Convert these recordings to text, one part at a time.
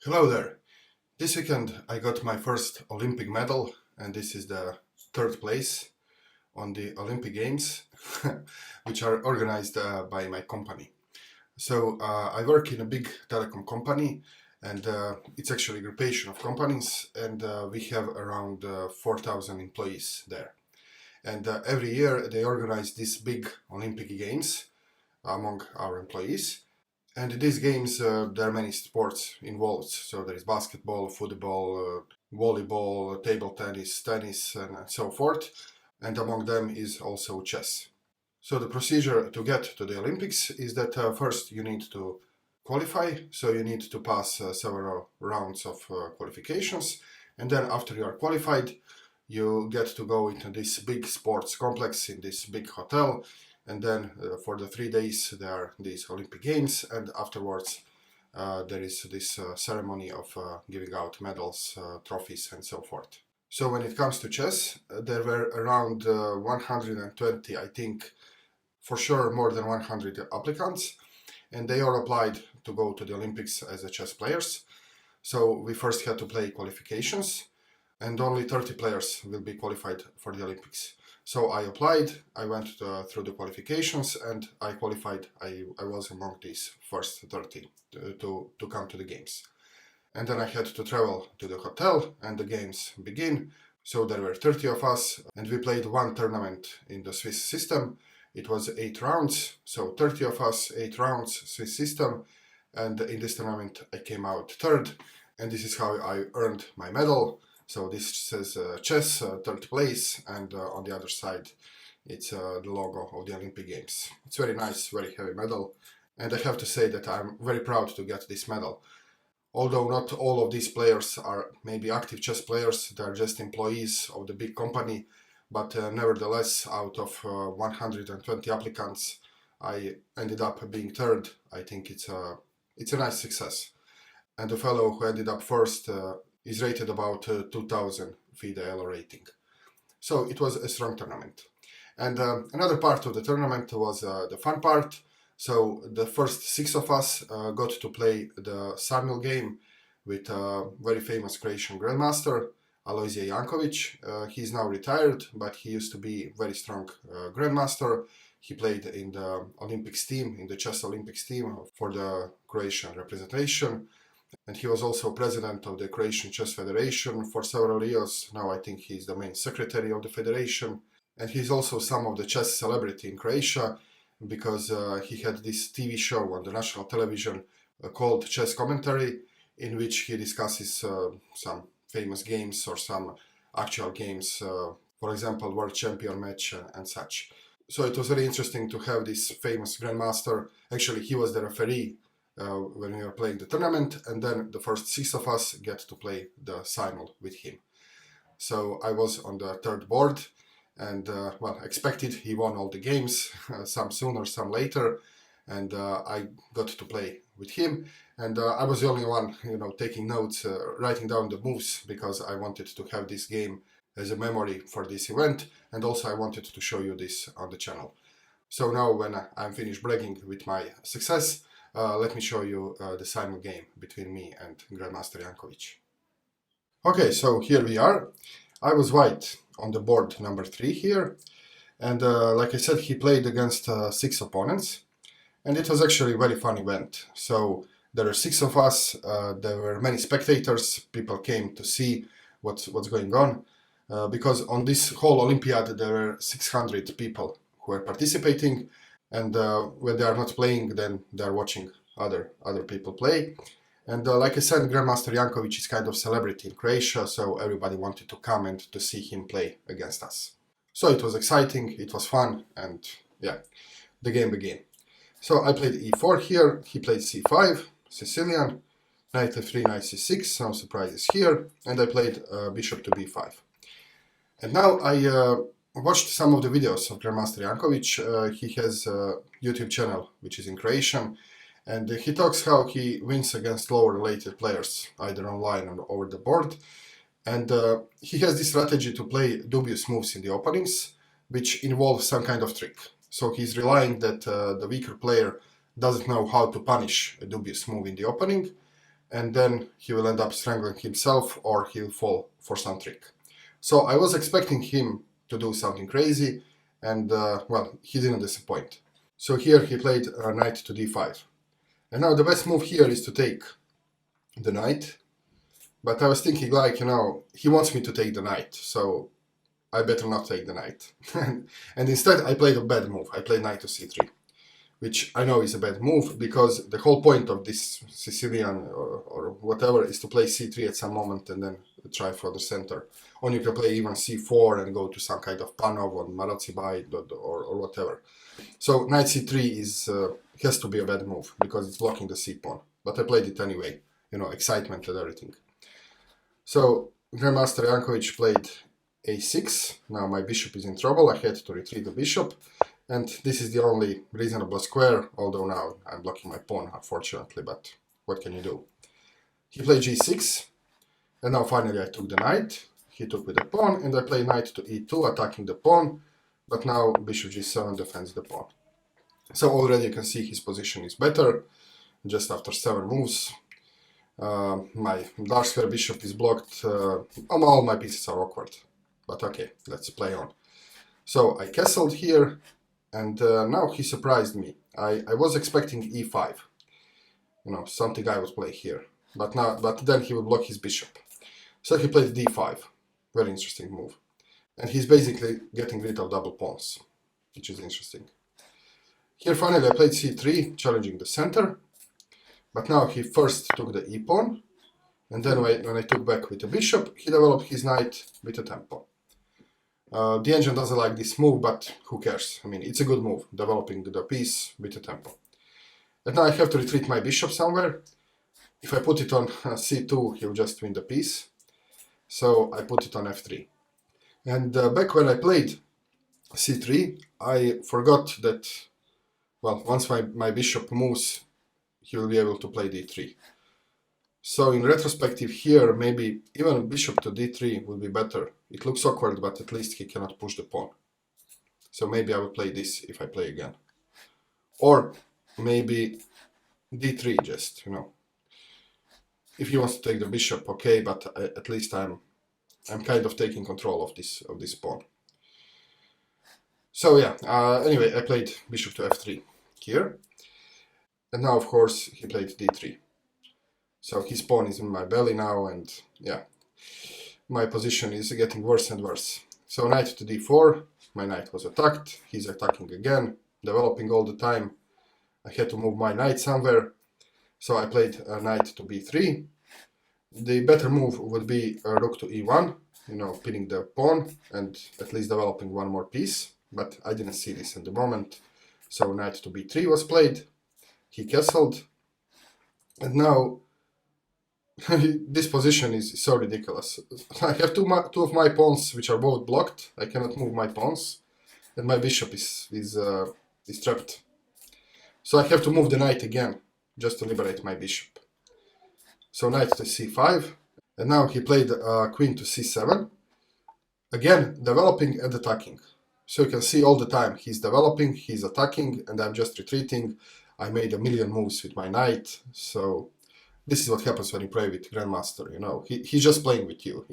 Hello there. This weekend I got my first Olympic medal, and this is the third place on the Olympic Games, which are organized by my company. I work in a big telecom company, and it's actually a groupation of companies, and we have around 4,000 employees there. And every year they organize these big Olympic Games among our employees. And in these games, there are many sports involved. So there is basketball, football, volleyball, table tennis, and so forth. And among them is also chess. So the procedure to get to the Olympics is that first you need to qualify. So you need to pass several rounds of qualifications. And then after you are qualified, you get to go into this big sports complex in this big hotel, and then for the 3 days there are these Olympic Games, and afterwards there is this ceremony of giving out medals, trophies, and so forth. So when it comes to chess, there were around 120, I think, for sure more than 100 applicants, and they all applied to go to the Olympics as a chess players. So we first had to play qualifications, and only 30 players will be qualified for the Olympics. So I applied, I went through the qualifications, and I qualified. I was among these first 30 to come to the games. And then I had to travel to the hotel, and the games begin. So there were 30 of us, and we played one tournament in the Swiss system. It was 8 rounds, so 30 of us, 8 rounds, Swiss system. And in this tournament I came out third, and this is how I earned my medal. So this says chess, third place, and on the other side it's the logo of the Olympic Games. It's very nice, very heavy medal, and I have to say that I'm very proud to get this medal. Although not all of these players are maybe active chess players, they're just employees of the big company, but nevertheless, out of 120 applicants, I ended up being third. I think it's a nice success. And the fellow who ended up first is rated about 2000 FIDE Elo rating. So it was a strong tournament. And another part of the tournament was the fun part. So the first 6 of us got to play the Simul game with a very famous Croatian grandmaster, Janković. He's now retired, but he used to be very strong grandmaster. He played in the Olympics team, in the chess Olympics team for the Croatian representation. And he was also president of the Croatian Chess Federation for several years. Now I think he's the main secretary of the federation. And he's also some of the chess celebrity in Croatia, because he had this TV show on the national television called Chess Commentary, in which he discusses some famous games or some actual games, for example, world champion match and such. So it was very interesting to have this famous grandmaster. Actually, he was the referee when we were playing the tournament, and then the first 6 of us get to play the Simul with him. So I was on the third board, and expected he won all the games, some sooner, some later, and I got to play with him. And I was the only one, taking notes, writing down the moves, because I wanted to have this game as a memory for this event, and also I wanted to show you this on the channel. So now when I'm finished bragging with my success, let me show you the Simul game between me and Grandmaster Janković. Okay, so here we are. I was white on the board number 3 here, and like I said, he played against 6 opponents, and it was actually a very fun event. So there were 6 of us, there were many spectators, people came to see what's going on, because on this whole Olympiad there were 600 people who were participating, and when they are not playing, then they are watching other people play. And like I said, Grandmaster Janković is kind of celebrity in Croatia, so everybody wanted to come and to see him play against us. So it was exciting, it was fun, and yeah, the game began. So I played e4 here, he played c5, Sicilian, knight f3, knight c6, no surprises here, and I played bishop to b5. And now I watched some of the videos of Grandmaster Janković. He has a YouTube channel which is in Croatian, and he talks how he wins against lower related players, either online or over the board. And he has this strategy to play dubious moves in the openings, which involve some kind of trick. So he's relying that the weaker player doesn't know how to punish a dubious move in the opening, and then he will end up strangling himself or he'll fall for some trick. So I was expecting him to do something crazy, and well, he didn't disappoint. So here he played knight to d5. And now the best move here is to take the knight, but I was thinking, like, you know, he wants me to take the knight, so I better not take the knight. And instead I played a bad move. I played knight to c3, which I know is a bad move, because the whole point of this Sicilian or whatever is to play c3 at some moment and then try for the center. Or you can play even c4 and go to some kind of Panov or Maroczy or whatever. So knight c3 is has to be a bad move, because it's blocking the c-pawn. But I played it anyway, you know, excitement and everything. So Grandmaster Janković played a6. Now my bishop is in trouble. I had to retreat the bishop. And this is the only reasonable square, although now I'm blocking my pawn, unfortunately, but what can you do? He played g6, and now finally I took the knight. He took with the pawn, and I played knight to e2, attacking the pawn, but now bishop g7 defends the pawn. So already you can see his position is better, just after 7 moves. My dark square bishop is blocked, all my pieces are awkward, but okay, let's play on. So I castled here, and now he surprised me. I was expecting e5, you know, something I would play here, but then he would block his bishop. So he played d5, very interesting move. And he's basically getting rid of double pawns, which is interesting. Here finally I played c3, challenging the center, but now he first took the e-pawn, and then when I took back with the bishop, he developed his knight with a tempo. The engine doesn't like this move, but who cares? I mean, it's a good move, developing the piece with a tempo. And now I have to retreat my bishop somewhere. If I put it on c2, he'll just win the piece. So I put it on f3. And back when I played c3, I forgot that, well, once my bishop moves, he will be able to play d3. So in retrospective here, maybe even bishop to d3 would be better. It looks awkward, but at least he cannot push the pawn. So maybe I will play this if I play again. Or maybe d3 just, you know. If he wants to take the bishop, okay, but at least I'm kind of taking control of this pawn. So yeah, anyway, I played bishop to f3 here. And now, of course, he played d3. So his pawn is in my belly now, and yeah, my position is getting worse and worse. So knight to d4, my knight was attacked, he's attacking again, developing all the time. I had to move my knight somewhere, so I played knight to b3. The better move would be rook to e1, you know, pinning the pawn and at least developing one more piece, but I didn't see this at the moment. So knight to b3 was played, he castled, and now this position is so ridiculous. I have two of my pawns which are both blocked. I cannot move my pawns, and my bishop is trapped. So I have to move the knight again just to liberate my bishop. So knight to c5, and now he played queen to c7. Again, developing and attacking. So you can see all the time he's developing, he's attacking, and I'm just retreating. I made a million moves with my knight, so this is what happens when you play with Grandmaster, you know. He's just playing with you.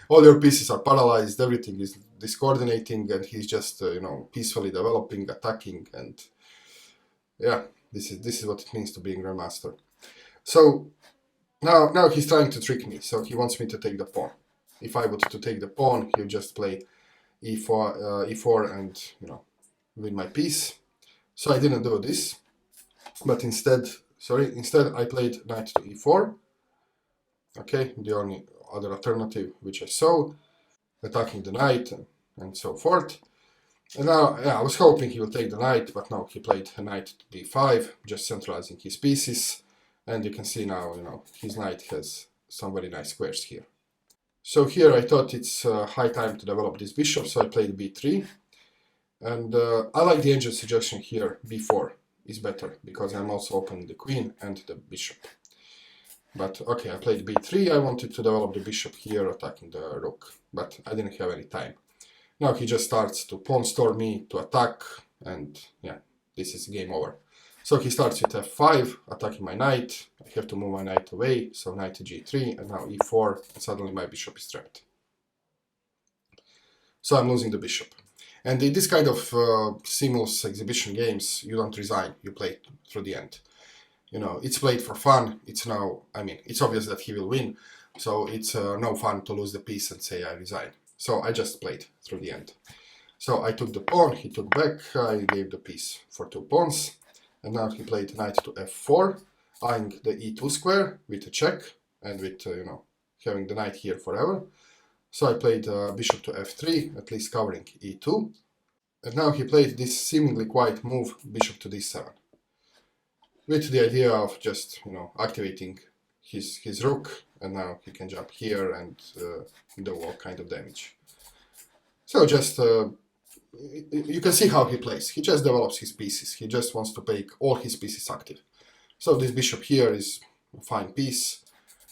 All your pieces are paralyzed, everything is discoordinating, and he's just, you know, peacefully developing, attacking, and yeah, this is what it means to be a Grandmaster. So now he's trying to trick me, so he wants me to take the pawn. If I were to take the pawn, he'll just play e4 and, you know, win my piece. So I didn't do this, but instead I played knight to e4. Okay, the only other alternative which I saw, attacking the knight and so forth. And now, yeah, I was hoping he would take the knight, but no, he played a knight to d5, just centralizing his pieces. And you can see now, you know, his knight has some very nice squares here. So here I thought it's high time to develop this bishop, so I played b3. And I like the engine suggestion here, b4 is better, because I'm also opening the queen and the bishop. But okay, I played b3, I wanted to develop the bishop here, attacking the rook, but I didn't have any time. Now he just starts to pawn storm me, to attack, and yeah, this is game over. So he starts with f5, attacking my knight. I have to move my knight away, so knight to g3, and now e4, and suddenly my bishop is trapped. So I'm losing the bishop. And in this kind of Simul's exhibition games, you don't resign, you play through the end. You know, it's played for fun. It's no, I mean, it's obvious that he will win, so it's no fun to lose the piece and say I resign. So I just played through the end. So I took the pawn, he took back, I gave the piece for 2 pawns, and now he played knight to f4, eyeing the e2 square with a check, and with, you know, having the knight here forever. So I played bishop to f3, at least covering e2, and now he played this seemingly quiet move, bishop to d7, with the idea of just, you know, activating his rook, and now he can jump here and do all kind of damage. So just you can see how he plays. He just develops his pieces. He just wants to make all his pieces active. So this bishop here is a fine piece.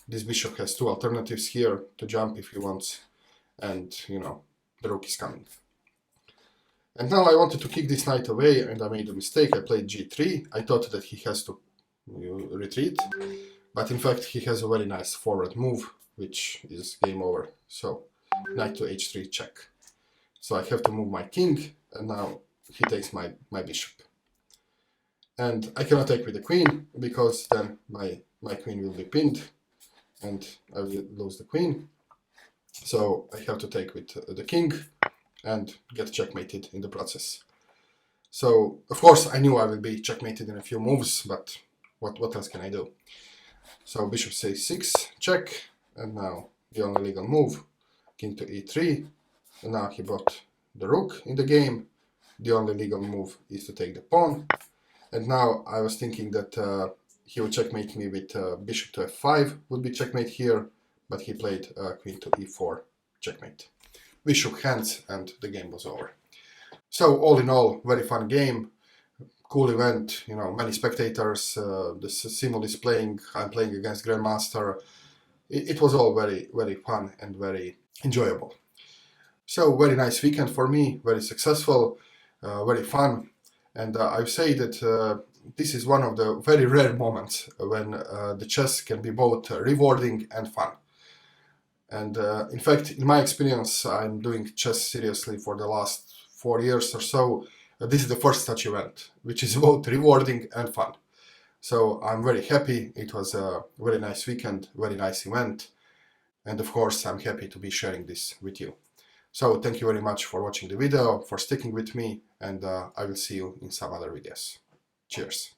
This bishop has 2 alternatives here to jump if he wants, and you know, the rook is coming. And now I wanted to kick this knight away, and I made a mistake. I played g3. I thought that he has to retreat, but in fact he has a very nice forward move, which is game over. So knight to h3 check. So I have to move my king, and now he takes my bishop. And I cannot take with the queen, because then my queen will be pinned, and I will lose the queen. So I have to take with the king, and get checkmated in the process. So, of course, I knew I would be checkmated in a few moves, but what else can I do? So bishop c6, check, and now the only legal move, king to e3, and now he brought the rook in the game. The only legal move is to take the pawn, and now I was thinking that he would checkmate me with bishop to f5, would be checkmate here, but he played queen to e4, checkmate. We shook hands and the game was over. So all in all, very fun game, cool event, you know, many spectators, the Simul is playing, I'm playing against Grandmaster. It was all very, very fun and very enjoyable. So very nice weekend for me, very successful, very fun, and I would say that this is one of the very rare moments when the chess can be both rewarding and fun. And in fact, in my experience, I'm doing chess seriously for the last 4 years or so. This is the first such event, which is both rewarding and fun. So I'm very happy. It was a very nice weekend, very nice event. And of course, I'm happy to be sharing this with you. So thank you very much for watching the video, for sticking with me, and I will see you in some other videos. Cheers.